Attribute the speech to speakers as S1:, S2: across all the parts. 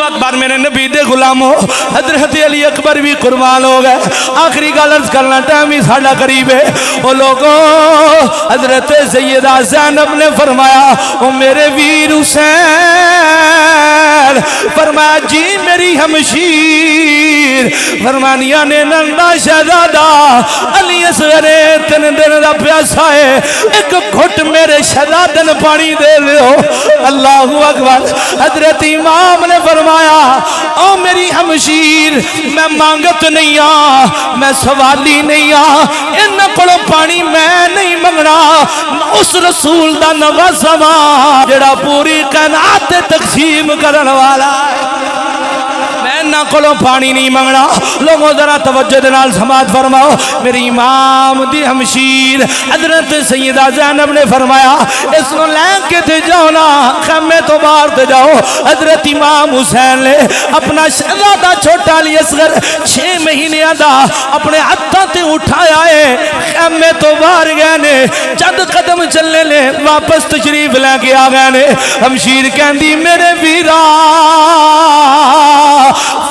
S1: اکبر میرے نبی دے غلاموں حضرت علی اکبر بھی قربان ہو گئے آخری گل عرض کرنا ٹائم ہی ساڈا قریب ہے او لوگوں حضرت سیدہ زینب نے فرمایا او میرے ویر حسین فرمایا جی میری ہمشیر فرمانیہ نے نندا شہزادہ علی اصغر 3 دن دا پیاسا ہے ایک گھٹ میرے شہزادن پانی دے دو اللہ اکبر حضرت امام نے فرمایا او میری ہمشیر میں مانگت نہیں میں سوالی نہیں ان کولوں پانی میں نہیں منگنا اس رسول دا نوازواں جڑا پوری کائنات تقسیم کرن والا نہ کولوں پانی نہیں منگنا لوگوں ذرا توجہ دنال سماعت فرماؤ میری امام دی ہمشیر حضرت سیدہ زینب نے فرمایا اس کو لے کے تے جاؤ نا خیمے تو باہر تے جاؤ حضرت امام حسین نے اپنا شہزادہ چھوٹا علی اصغر 6 مہینے دا اپنے ہاتھوں تے اٹھایا ہے خیمے تو باہر گئے نے چند قدم چلنے لے واپس تشریف لے کے آ گئے نے ہمشیر کہندی میرے ویرا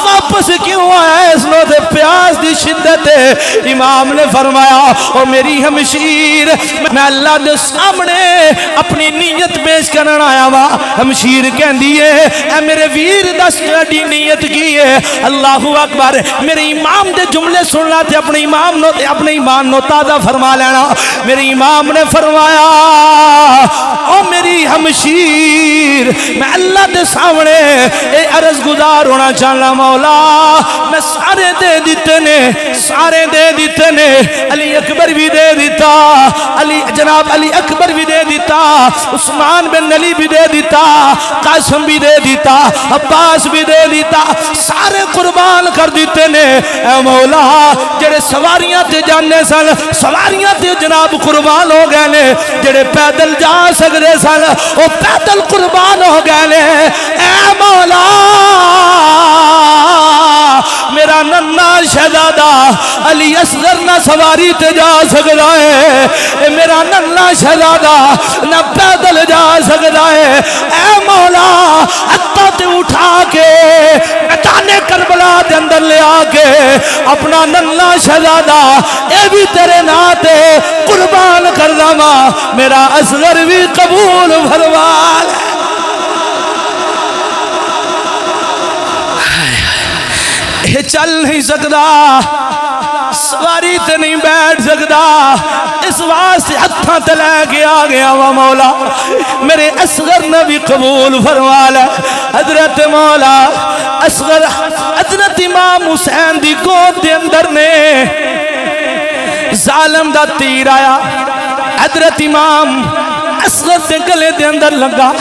S1: واپس کیوں آیا اس نو دے پیاس دی شدت ہے امام نے فرمایا او میری ہمشیر میں اللہ دے سامنے اپنی نیت پیش کرنا آیا وا ہمشیر کہندی ہے اے میرے ویر دس دی نیت کی ہے اللہ اکبر میرے امام دے جملے سننا تے اپنے امام نو تے اپنے ایمان نو تازہ فرما لینا میرے امام نے فرمایا او میری ہمشیر میں اللہ دے سامنے اے عرض گزار ہونا چاہنا مولا میں سارے دے دیتے نے علی اکبر بھی دے دیتا جناب علی اکبر بھی دے دیتا عثمان بن علی بھی دے دیتا قاسم بھی دے دیتا عباس بھی دے دیتا سارے قربان کر دیتے نے اے مولا جڑے سواریاں تے جانے سن سواریاں تے جناب قربان ہو گئے نے جڑے پیدل جا سکتے سن وہ پیدل قربان ہو گئے نے اے مولا میرا ننا شہزادہ علی اصغر نہ سواری تے جا سکتا ہے میرا ننا شہزادہ نہ پیدل جا سکتا ہے اے مولا ہتھوں تے اٹھا کے میدان کربلا دے اندر لے آ کے اپنا ننا شہزادہ اے بھی تیرے ناتے قربان کر داں میرا اصغر بھی قبول فرما لے یہ چل نہیں سکتا سواری تے نہیں بیٹھ سکتا اس واسطے ہتھاں تے لے کے آ گیا وا مولا میرے اصغر نے بھی قبول فرما لے حضرت مولا اصغر حضرت امام حسین دی گود دے اندر نے ظالم دا تیر آیا حضرت امام اصغر دے گلے دے اندر لگا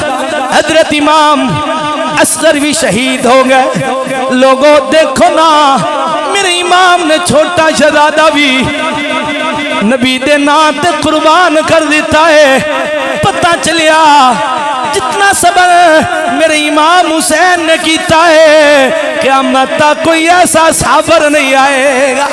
S1: حضرت امام اصغر بھی شہید ہو گئے لوگوں دیکھو نا میرے امام نے چھوٹا شہزادہ بھی نبی دے نام تے قربان کر دیتا ہے پتہ چلیا جتنا صبر میرے امام حسین نے کیتا ہے قیامت تک کوئی ایسا صبر نہیں آئے گا